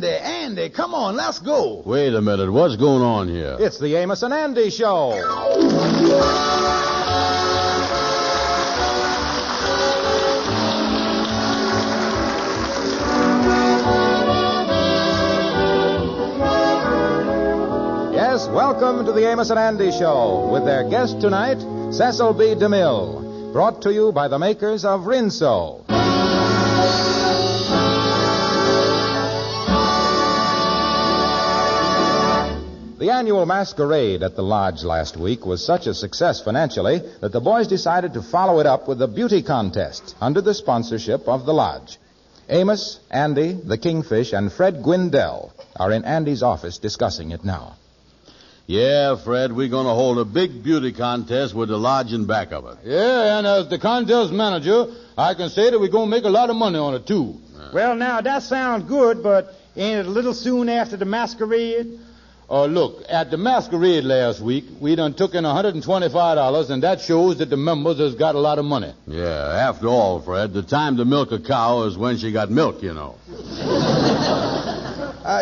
Andy, come on, let's go. Wait a minute. What's going on here? It's the Amos and Andy Show. Yes, welcome to the Amos and Andy Show with their guest tonight, Cecil B. DeMille, brought to you by the makers of Rinso. The annual masquerade at the lodge last week was such a success financially that the boys decided to follow it up with a beauty contest under the sponsorship of the lodge. Amos, Andy, the Kingfish, and Fred Gwindell are in Andy's office discussing it now. Yeah, Fred, we're going to hold a big beauty contest with the lodge in back of it. Yeah, and as the contest manager, I can say that we're going to make a lot of money on it, too. Well, now, that sounds good, but ain't it a little soon after the masquerade? Look, at the masquerade last week, we done took in $125, and that shows that the members has got a lot of money. Yeah, after all, Fred, the time to milk a cow is when she got milk, you know.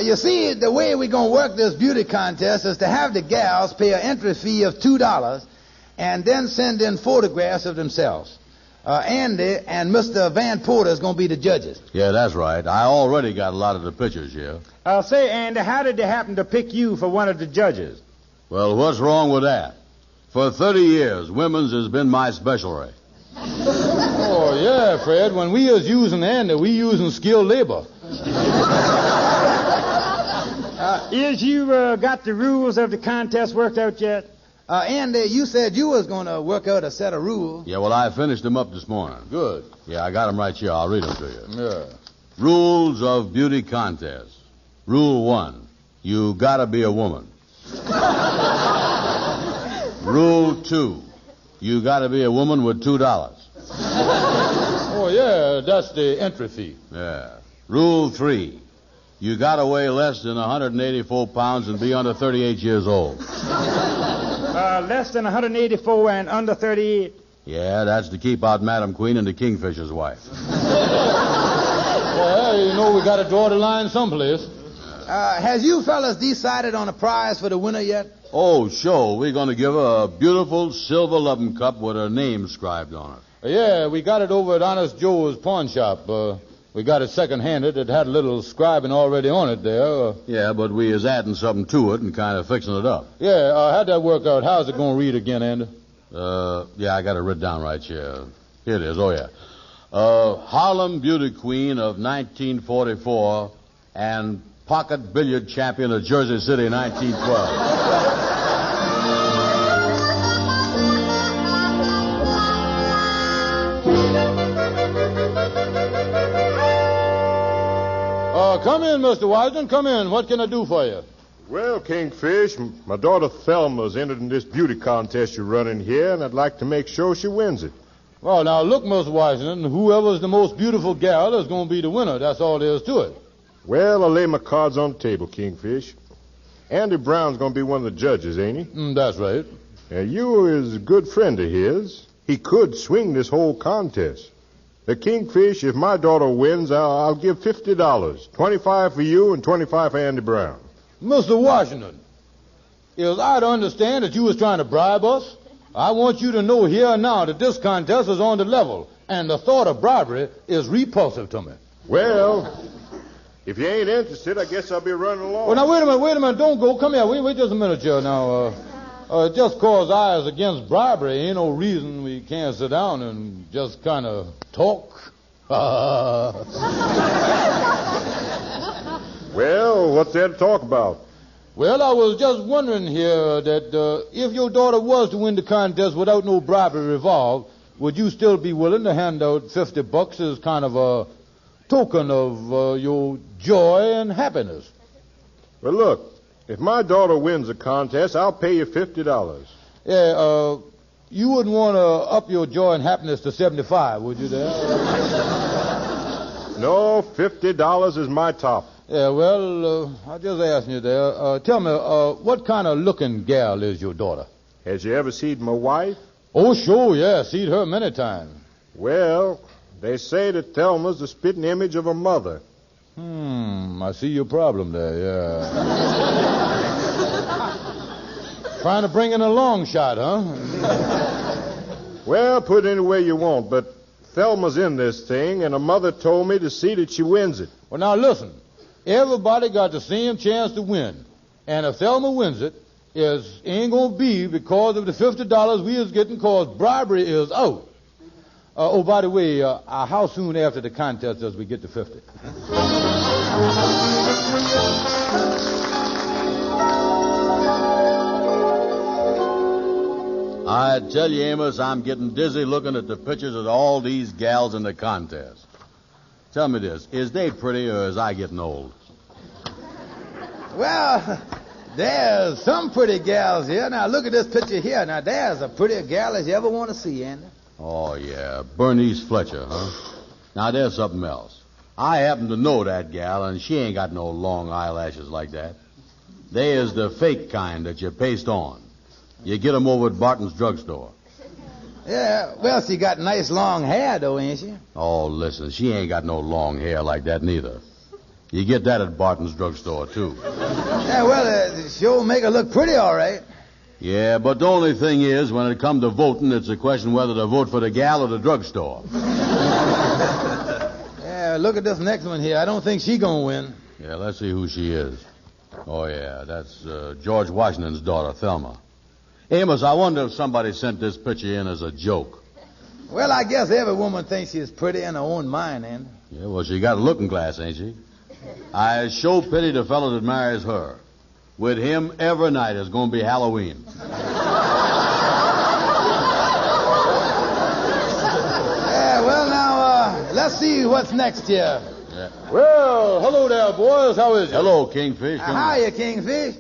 You see, the way we're going to work this beauty contest is to have the gals pay an entry fee of $2 and then send in photographs of themselves. Andy and Mr. Van Porter is going to be the judges. Yeah, that's right. I already got a lot of the pictures here. Say, Andy, how did they happen to pick you for one of the judges? Well, what's wrong with that? For 30 years, women's has been my specialty. Oh, yeah, Fred. When we was using Andy, we using skilled labor. Is you got the rules of the contest worked out yet? Andy, you said you was going to work out a set of rules. Yeah, well, I finished them up this morning. Good. Yeah, I got them right here. I'll read them to you. Yeah. Rules of beauty contest. Rule 1, you gotta be a woman. Rule 2, you gotta be a woman with $2. Oh, yeah, that's the entry fee. Yeah. Rule 3, you gotta weigh less than 184 pounds and be under 38 years old. Less than 184 and under 38? Yeah, that's to keep out Madam Queen and the Kingfisher's wife. Well, you know we got to draw the line someplace. Has you fellas decided on a prize for the winner yet? Oh, sure. We're going to give her a beautiful silver loving cup with her name inscribed on it. Yeah, we got it over at Honest Joe's pawn shop. We got it second-handed. It had a little scribing already on it there. Yeah, but we is adding something to it and kind of fixing it up. Yeah, how'd that work out? How's it going to read again, Andy? Yeah, I got it written down right here. Here it is. Oh, yeah. Harlem Beauty Queen of 1944 and Pocket Billiard Champion of Jersey City 1912. Come in, Mr. Wisden. Come in. What can I do for you? Well, Kingfish, my daughter Thelma's entered in this beauty contest you're running here, and I'd like to make sure she wins it. Well, now, look, Mr. Wisden, whoever's the most beautiful gal is going to be the winner. That's all there is to it. Well, I'll lay my cards on the table, Kingfish. Andy Brown's going to be one of the judges, ain't he? That's right. You is a good friend of his. He could swing this whole contest. The Kingfish, if my daughter wins, I'll give $50. 25 for you and 25 for Andy Brown. Mr. Washington, is I to understand that you was trying to bribe us? I want you to know here and now that this contest is on the level, and the thought of bribery is repulsive to me. Well, if you ain't interested, I guess I'll be running along. Well, now, wait a minute. Don't go. Come here. Wait just a minute, Joe. Now, just cause I is against bribery ain't no reason we can't sit down and just kind of talk. Well, what's there to talk about? Well, I was just wondering here that if your daughter was to win the contest without no bribery involved, would you still be willing to hand out $50 as kind of a token of your joy and happiness? Well, look, if my daughter wins the contest, I'll pay you $50. Yeah, you wouldn't want to up your joy and happiness to 75, would you there? No, $50 is my top. Yeah, well, I just asking you there. Tell me, what kind of looking gal is your daughter? Has you ever seen my wife? Oh, sure, yeah. Seen her many times. Well, they say that Thelma's the spitting image of her mother. I I see your problem there, yeah. Trying to bring in a long shot, huh? Well, put it any way you want, but Thelma's in this thing, and her mother told me to see that she wins it. Well, now listen. Everybody got the same chance to win. And if Thelma wins it, it ain't going to be because of the $50 we is getting because bribery is out. Oh, by the way, how soon after the contest does we get to 50? I tell you, Amos, I'm getting dizzy looking at the pictures of all these gals in the contest. Tell me this, is they pretty or is I getting old? Well, there's some pretty gals here. Now, look at this picture here. Now, there's a prettier gal as you ever want to see, Andy. Oh, yeah, Bernice Fletcher, huh? Now, there's something else. I happen to know that gal, and she ain't got no long eyelashes like that. They is the fake kind that you paste on. You get 'em over at Barton's drugstore. Yeah, well, she got nice long hair, though, ain't she? Oh, listen, she ain't got no long hair like that neither. You get that at Barton's drugstore, too. Yeah, well, she'll make her look pretty, all right. Yeah, but the only thing is, when it comes to voting, it's a question whether to vote for the gal or the drugstore. Yeah, look at this next one here. I don't think she gonna win. Yeah, let's see who she is. Oh, yeah, that's George Washington's daughter, Thelma. Amos, I wonder if somebody sent this picture in as a joke. Well, I guess every woman thinks she's pretty in her own mind, Andy. Yeah, well, she got a looking glass, ain't she? I sure pity the fellow that marries her. With him, every night is going to be Halloween. Yeah, well, now, let's see what's next here. Yeah. Well, hello there, boys. How is it? Hello, Kingfish. Hiya, Kingfish.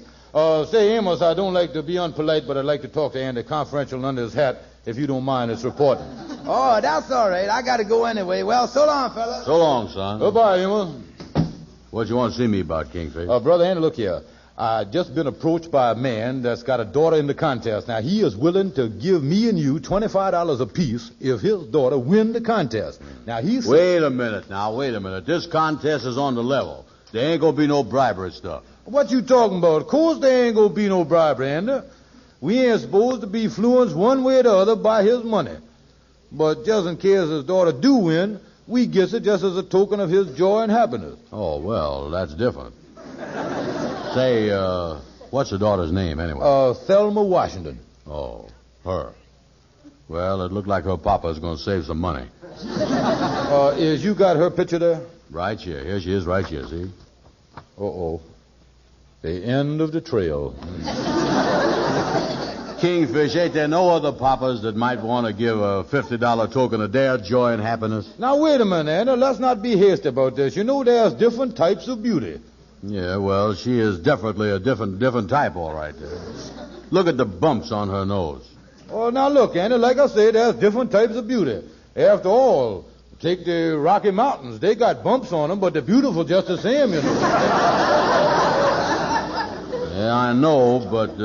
Say, Amos, I don't like to be unpolite, but I'd like to talk to Andy confidential under his hat, if you don't mind. It's reporting. Oh, that's all right. I got to go anyway. Well, so long, fella. So long, son. Goodbye, Amos. What you want to see me about, Kingfish? Brother Andy, look here. I just been approached by a man that's got a daughter in the contest. Now, he is willing to give me and you $25 apiece if his daughter win the contest. Now, he's... Wait a minute. This contest is on the level. There ain't going to be no bribery stuff. What you talking about? Of course there ain't gonna be no bribery, Andy. We ain't supposed to be influenced one way or the other by his money. But just in case his daughter do win, we gets it just as a token of his joy and happiness. Oh, well, that's different. Say, what's the daughter's name, anyway? Thelma Washington. Oh, her. Well, it looked like her papa's going to save some money. Is you got her picture there? Right here. Here she is right here, see? Uh-oh. The end of the trail. Kingfish, ain't there no other papas that might want to give a $50 token of their joy and happiness? Now, wait a minute, Anna. Let's not be hasty about this. You know there's different types of beauty. Yeah, well, she is definitely a different type, all right. Look at the bumps on her nose. Oh, now look, Anna, like I say, there's different types of beauty. After all, take the Rocky Mountains. They got bumps on them, but they're beautiful just the same, you know. Yeah, I know, but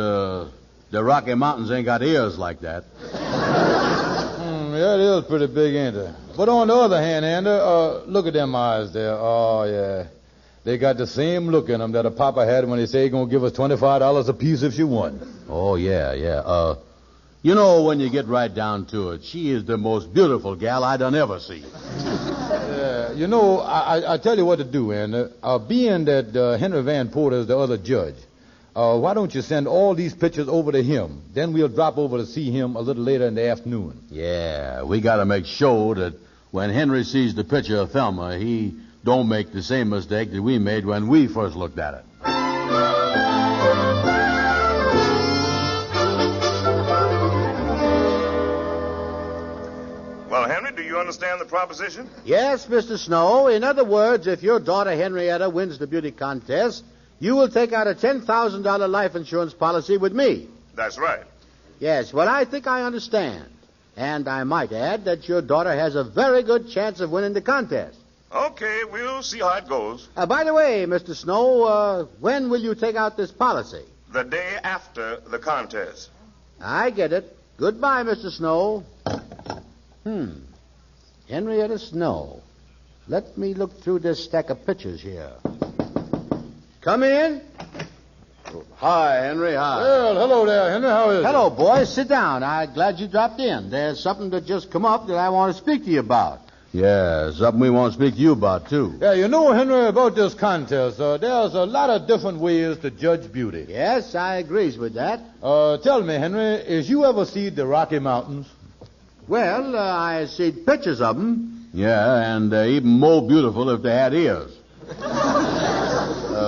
the Rocky Mountains ain't got ears like that. Yeah, it is pretty big, ain't it? But on the other hand, Andy, look at them eyes there. Oh, yeah. They got the same look in them that a papa had when he said he's going to give us $25 apiece if she won. Oh, yeah. You know, when you get right down to it, she is the most beautiful gal I done ever see. Yeah, you know, I tell you what to do, Andy. Being that Henry Van Porter is the other judge, why don't you send all these pictures over to him? Then we'll drop over to see him a little later in the afternoon. Yeah, we got to make sure that when Henry sees the picture of Thelma, he don't make the same mistake that we made when we first looked at it. Well, Henry, do you understand the proposition? Yes, Mr. Snow. In other words, if your daughter Henrietta wins the beauty contest, you will take out a $10,000 life insurance policy with me. That's right. Yes, well, I think I understand. And I might add that your daughter has a very good chance of winning the contest. Okay, we'll see how it goes. By the way, Mr. Snow, when will you take out this policy? The day after the contest. I get it. Goodbye, Mr. Snow. Henrietta Snow. Let me look through this stack of pictures here. Come in. Hi, Henry. Hi. Well, hello there, Henry. How is Hello, boys. Sit down. I'm glad you dropped in. There's something that just come up that I want to speak to you about. Yeah, something we want to speak to you about, too. Yeah, you know, Henry, about this contest, there's a lot of different ways to judge beauty. Yes, I agrees with that. Tell me, Henry, is you ever seen the Rocky Mountains? Well, I seen pictures of them. Yeah, and even more beautiful if they had ears.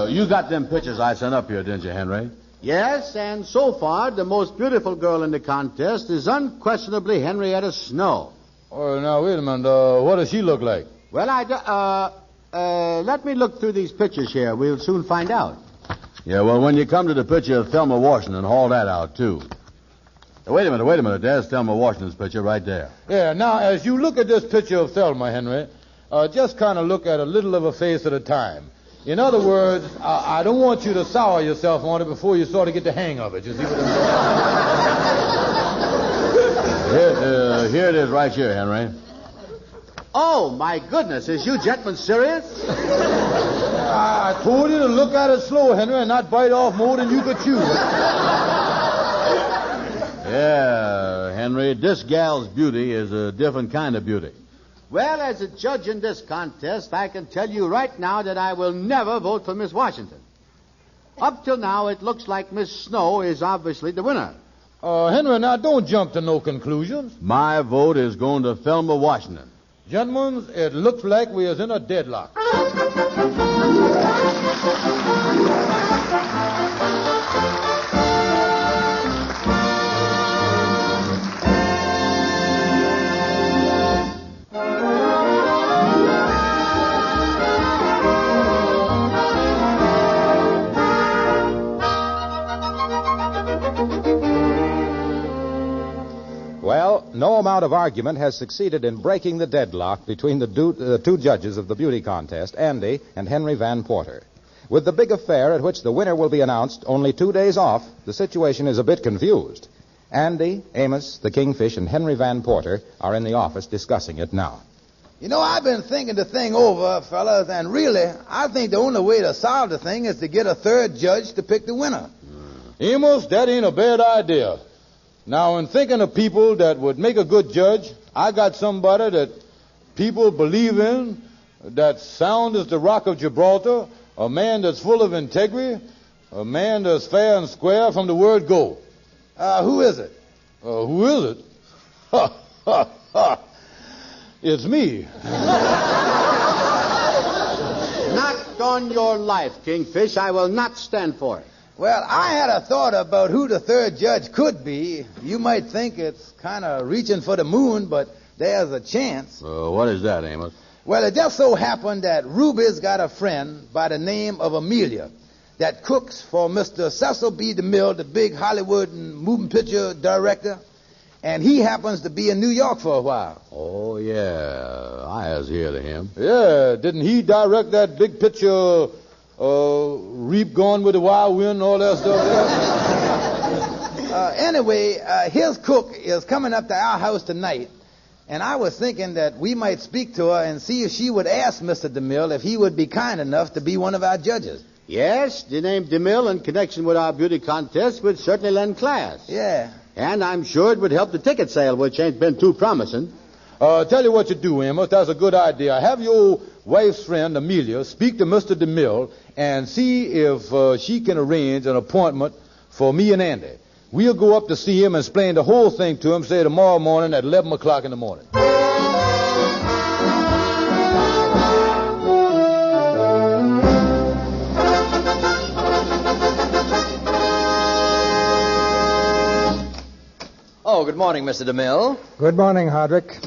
You got them pictures I sent up here, didn't you, Henry? Yes, and so far, the most beautiful girl in the contest is unquestionably Henrietta Snow. Oh, now, wait a minute. What does she look like? Well, let me look through these pictures here. We'll soon find out. Yeah, well, when you come to the picture of Thelma Washington, haul that out, too. Wait a minute. There's Thelma Washington's picture right there. Yeah, now, as you look at this picture of Thelma, Henry, just kind of look at a little of her face at a time. In other words, I don't want you to sour yourself on it before you sort of get the hang of it. You see what I'm saying? Here it is right here, Henry. Oh, my goodness. Is you gentlemen serious? I told you to look at it slow, Henry, and not bite off more than you could chew. Yeah, Henry, this gal's beauty is a different kind of beauty. Well, as a judge in this contest, I can tell you right now that I will never vote for Miss Washington. Up till now, it looks like Miss Snow is obviously the winner. Henry, now don't jump to no conclusions. My vote is going to Thelma Washington. Gentlemen, it looks like we is in a deadlock. Well, no amount of argument has succeeded in breaking the deadlock between the two judges of the beauty contest, Andy and Henry Van Porter. With the big affair at which the winner will be announced only 2 days off, the situation is a bit confused. Andy, Amos, the Kingfish, and Henry Van Porter are in the office discussing it now. You know, I've been thinking the thing over, fellas, and really, I think the only way to solve the thing is to get a third judge to pick the winner. Amos, that ain't a bad idea. Now, in thinking of people that would make a good judge, I got somebody that people believe in, that's sound as the rock of Gibraltar, a man that's full of integrity, a man that's fair and square from the word go. Who is it? Who is it? Ha, ha, ha. It's me. Not on your life, Kingfish. I will not stand for it. Well, I had a thought about who the third judge could be. You might think it's kind of reaching for the moon, but there's a chance. What is that, Amos? Well, it just so happened that Ruby's got a friend by the name of Amelia that cooks for Mr. Cecil B. DeMille, the big Hollywood moving picture director, and he happens to be in New York for a while. Oh, yeah. I has heard of him. Yeah, didn't he direct that big picture, Reap Gone with the Wild Wind and all that stuff there? Anyway, his cook is coming up to our house tonight, and I was thinking that we might speak to her and see if she would ask Mr. DeMille if he would be kind enough to be one of our judges. Yes, the name DeMille in connection with our beauty contest would certainly lend class. Yeah. And I'm sure it would help the ticket sale, which ain't been too promising. Tell you what you do, Amos. That's a good idea. Have your wife's friend, Amelia, speak to Mr. DeMille and see if she can arrange an appointment for me and Andy. We'll go up to see him and explain the whole thing to him, say, tomorrow morning at 11 o'clock in the morning. Oh, good morning, Mr. DeMille. Good morning, Hardwick.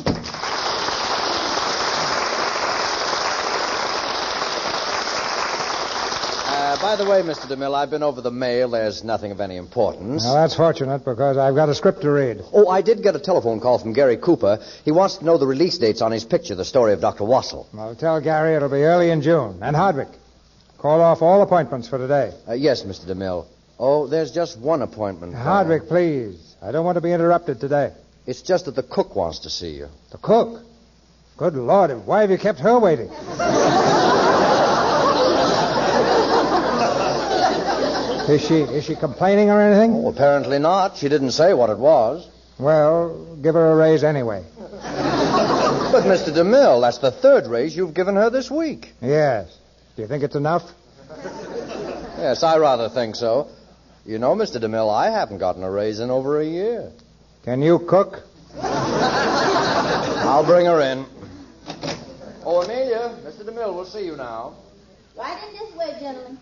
By the way, Mr. DeMille, I've been over the mail. There's nothing of any importance. Now, that's fortunate because I've got a script to read. Oh, I did get a telephone call from Gary Cooper. He wants to know the release dates on his picture, The Story of Dr. Wassel. I'll tell Gary it'll be early in June. And Hardwick, call off all appointments for today. Yes, Mr. DeMille. Oh, there's just one appointment. Hardwick, please. I don't want to be interrupted today. It's just that the cook wants to see you. The cook? Good Lord, why have you kept her waiting? Is she complaining or anything? Oh, apparently not. She didn't say what it was. Well, give her a raise anyway. But, Mr. DeMille, that's the third raise you've given her this week. Yes. Do you think it's enough? Yes, I rather think so. You know, Mr. DeMille, I haven't gotten a raise in over a year. Can you cook? I'll bring her in. Oh, Amelia, Mr. DeMille will see you now. Right in this way, gentlemen.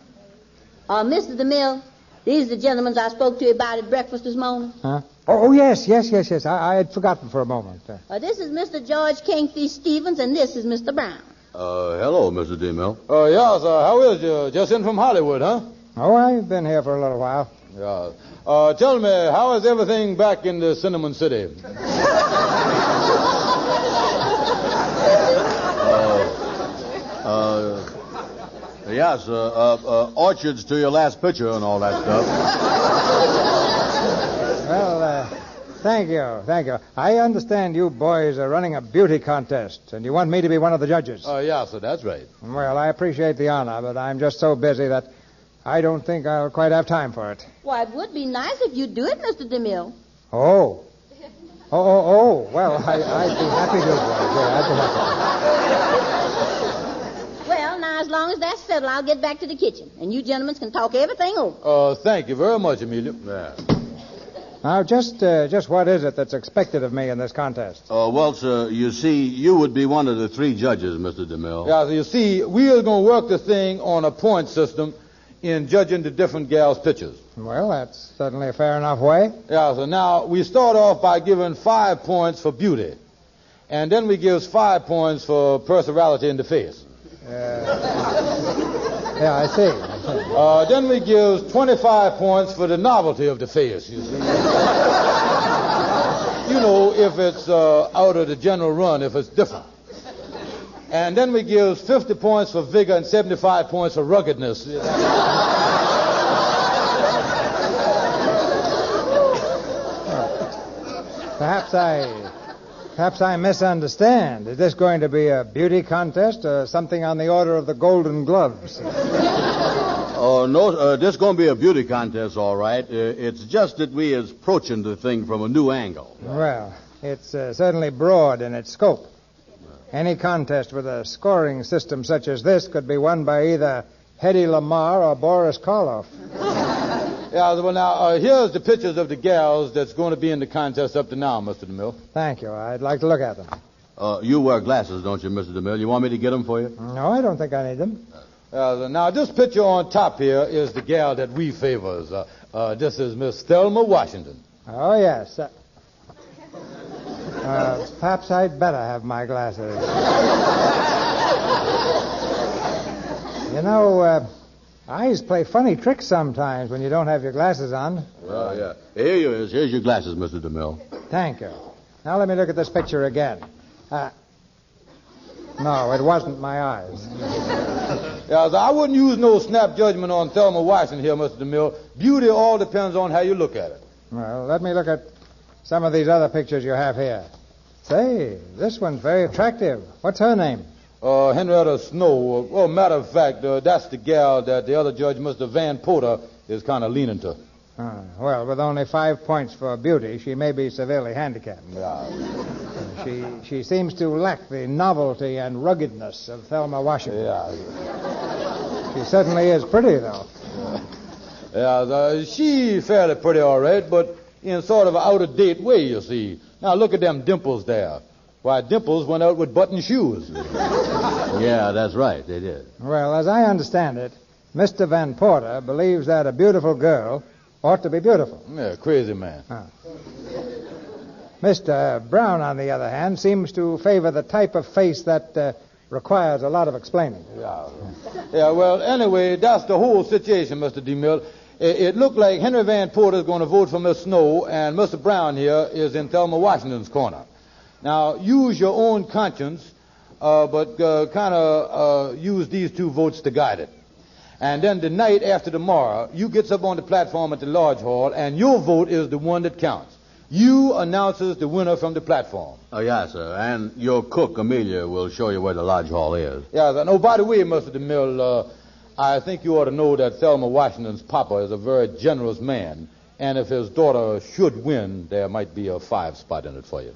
Mr. DeMille, these are the gentlemen I spoke to you about at breakfast this morning. Huh? Oh, yes. I had forgotten for a moment. This is Mr. George Kingfish Stevens, and this is Mr. Brown. Hello, Mr. DeMille. Yeah, sir. How is you? Just in from Hollywood, huh? Oh, I've been here for a little while. Yeah. Tell me, how is everything back in the Cinnamon City? Yes, orchards to your last picture and all that stuff. Well, thank you. I understand you boys are running a beauty contest, and you want me to be one of the judges. Yeah, sir, that's right. Well, I appreciate the honor, but I'm just so busy that I don't think I'll quite have time for it. Why, it would be nice if you'd do it, Mr. DeMille. Oh. Well, I'd be happy to, boys. Yeah, I'd be happy. Well, now, as long as that's settled, I'll get back to the kitchen, and you gentlemen can talk everything over. Thank you very much, Amelia. Yeah. Now, just what is it that's expected of me in this contest? Well, sir, you see, you would be one of the three judges, Mr. DeMille. Yeah, so you see, we are going to work the thing on a point system in judging the different gals' pictures. Well, that's certainly a fair enough way. Yeah, so now we start off by giving 5 points for beauty. And then we give 5 points for personality in the face. Yeah, I see. Then we give 25 points for the novelty of the face, you see. You know, if it's out of the general run, if it's different. And then we give 50 points for vigor and 75 points for ruggedness. Perhaps I misunderstand. Is this going to be a beauty contest or something on the order of the Golden Gloves? Oh, no, this is going to be a beauty contest, all right. It's just that we is approaching the thing from a new angle. Well, it's certainly broad in its scope. Any contest with a scoring system such as this could be won by either Hedy Lamarr or Boris Karloff. Yeah, well, now, here's the pictures of the gals that's going to be in the contest up to now, Mr. DeMille. Thank you. I'd like to look at them. You wear glasses, don't you, Mr. DeMille? You want me to get them for you? No, I don't think I need them. Now, this picture on top here is the gal that we favors. This is Miss Thelma Washington. Oh, yes. Perhaps I'd better have my glasses. You know, eyes play funny tricks sometimes when you don't have your glasses on. Oh, yeah. Here's your glasses, Mr. DeMille. Thank you. Now let me look at this picture again. No, it wasn't my eyes. Yeah, I wouldn't use no snap judgment on Thelma Washington here, Mr. DeMille. Beauty all depends on how you look at it. Well, let me look at some of these other pictures you have here. Say, this one's very attractive. What's her name? Henrietta Snow. Well, matter of fact, that's the gal that the other judge, Mr. Van Porter, is kind of leaning to. Well, with only 5 points for beauty, she may be severely handicapped. Yeah. She seems to lack the novelty and ruggedness of Thelma Washington. Yeah. She certainly is pretty, though. Yeah, she's fairly pretty, all right, but in sort of an out-of-date way, you see. Now, look at them dimples there. Why, Dimples went out with button shoes. Yeah, that's right. They did. Well, as I understand it, Mr. Van Porter believes that a beautiful girl ought to be beautiful. Yeah, crazy man. Mr. Brown, on the other hand, seems to favor the type of face that requires a lot of explaining. Yeah, well, anyway, that's the whole situation, Mr. DeMille. It looked like Henry Van Porter's going to vote for Miss Snow, and Mr. Brown here is in Thelma Washington's corner. Now, use your own conscience, but kind of use these two votes to guide it. And then the night after tomorrow, you gets up on the platform at the Lodge Hall, and your vote is the one that counts. You announces the winner from the platform. Oh, yes, sir. And your cook, Amelia, will show you where the Lodge Hall is. Yeah, and by the way, Mr. DeMille, I think you ought to know that Thelma Washington's papa is a very generous man, and if his daughter should win, there might be a 5 spot in it for you.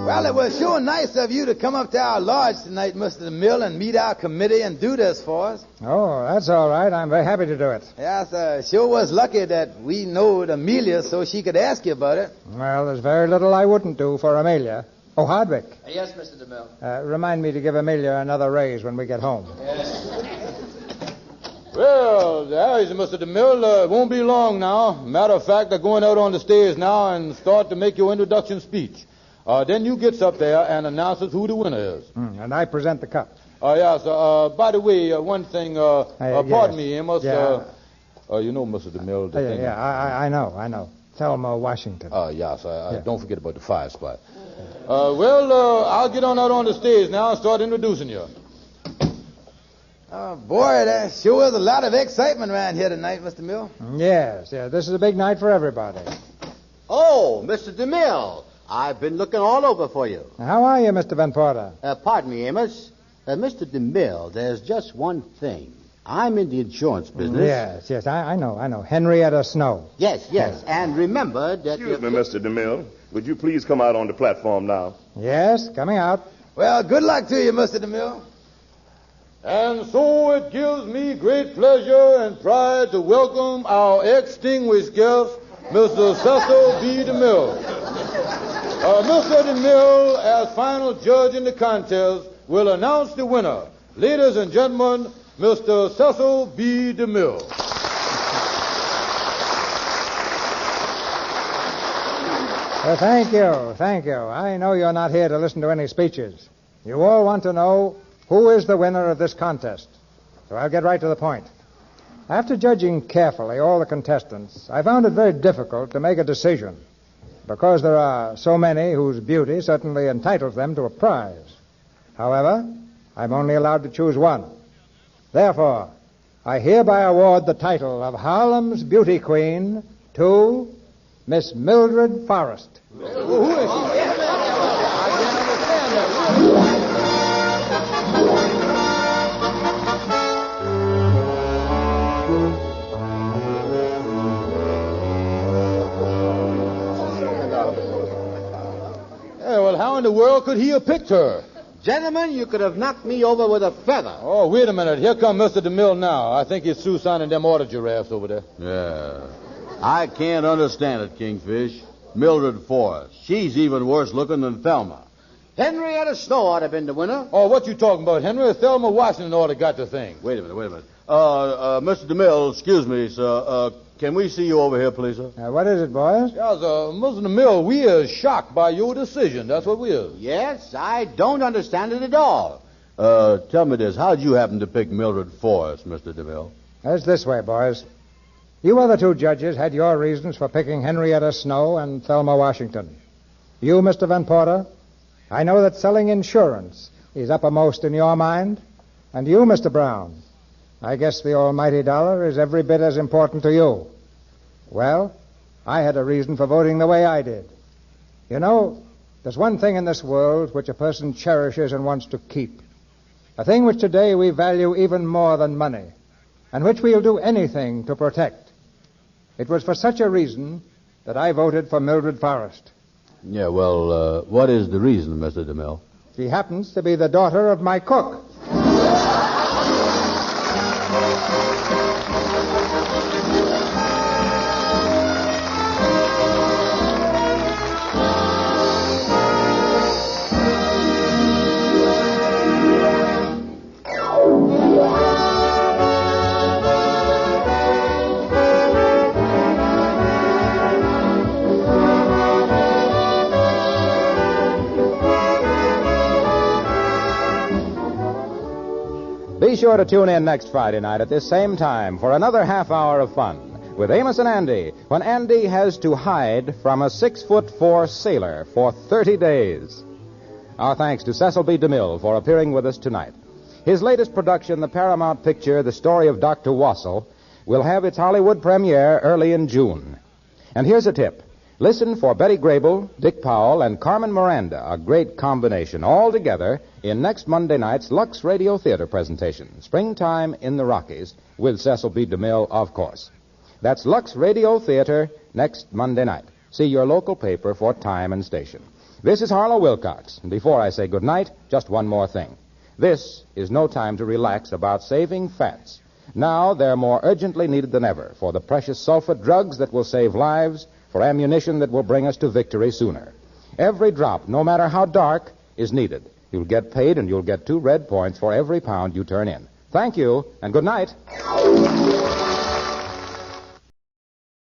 Well, it was sure nice of you to come up to our lodge tonight, Mr. DeMille, and meet our committee and do this for us. Oh, that's all right. I'm very happy to do it. Yes, sure was lucky that we knowed Amelia so she could ask you about it. Well, there's very little I wouldn't do for Amelia. Oh, Hardwick. Yes, Mr. DeMille. Remind me to give Amelia another raise when we get home. Well, there is Mr. DeMille. It won't be long now. Matter of fact, they're going out on the stage now and start to make your introduction speech. Then you gets up there and announces who the winner is. And I present the cup. Yes. By the way, one thing. Pardon me, Amos. Yeah. You know, Mr. DeMille. I know. Thelma Washington. Yes. Don't forget about the 5 spot. I'll get on out on the stage now and start introducing you. Oh, boy, there sure is a lot of excitement around here tonight, Mr. Mill. Yes. This is a big night for everybody. Oh, Mr. DeMille. I've been looking all over for you. How are you, Mr. Van Porter? Pardon me, Amos. Mr. DeMille, there's just one thing. I'm in the insurance business. Yes, I know. Henrietta Snow. Yes. And remember that... Excuse me, Mr. DeMille. Would you please come out on the platform now? Yes, coming out. Well, good luck to you, Mr. DeMille. And so it gives me great pleasure and pride to welcome our extinguished guest, Mr. Cecil B. DeMille. Mr. DeMille, as final judge in the contest, will announce the winner. Ladies and gentlemen, Mr. Cecil B. DeMille. Well, thank you. I know you're not here to listen to any speeches. You all want to know who is the winner of this contest. So I'll get right to the point. After judging carefully all the contestants, I found it very difficult to make a decision because there are so many whose beauty certainly entitles them to a prize. However, I'm only allowed to choose one. Therefore, I hereby award the title of Harlem's Beauty Queen to Miss Mildred Forrest. Who is she? I can't understand that. Well, how in the world could he have picked her? Gentlemen, you could have knocked me over with a feather. Oh, wait a minute. Here comes Mr. DeMille now. I think he's through signing them order giraffes over there. Yeah. I can't understand it, Kingfish. Mildred Forrest. She's even worse looking than Thelma. Henrietta Snow ought to have been the winner. Oh, what you talking about, Henry? Thelma Washington ought to got the thing. Wait a minute. Mr. DeMille, excuse me, sir. Can we see you over here, please, sir? What is it, boys? Yes, Mr. DeMille, we are shocked by your decision. That's what we is. Yes, I don't understand it at all. Tell me this. How'd you happen to pick Mildred Forrest, Mr. DeMille? It's this way, boys. You other two judges had your reasons for picking Henrietta Snow and Thelma Washington. You, Mr. Van Porter, I know that selling insurance is uppermost in your mind. And you, Mr. Brown, I guess the almighty dollar is every bit as important to you. Well, I had a reason for voting the way I did. You know, there's one thing in this world which a person cherishes and wants to keep. A thing which today we value even more than money, and which we'll do anything to protect. It was for such a reason that I voted for Mildred Forrest. Yeah, well, what is the reason, Mr. DeMille? She happens to be the daughter of my cook. Be sure to tune in next Friday night at this same time for another half hour of fun with Amos and Andy, when Andy has to hide from a 6'4" sailor for 30 days. Our thanks to Cecil B. DeMille for appearing with us tonight. His latest production, the Paramount picture, The Story of Dr. Wassel, will have its Hollywood premiere early in June. And here's a tip. Listen for Betty Grable, Dick Powell, and Carmen Miranda, a great combination, all together in next Monday night's Lux Radio Theater presentation, Springtime in the Rockies, with Cecil B. DeMille, of course. That's Lux Radio Theater next Monday night. See your local paper for time and station. This is Harlow Wilcox, and before I say good night, just one more thing. This is no time to relax about saving fats. Now they're more urgently needed than ever for the precious sulfate drugs that will save lives, for ammunition that will bring us to victory sooner. Every drop, no matter how dark, is needed. You'll get paid, and you'll get 2 red points for every pound you turn in. Thank you, and good night.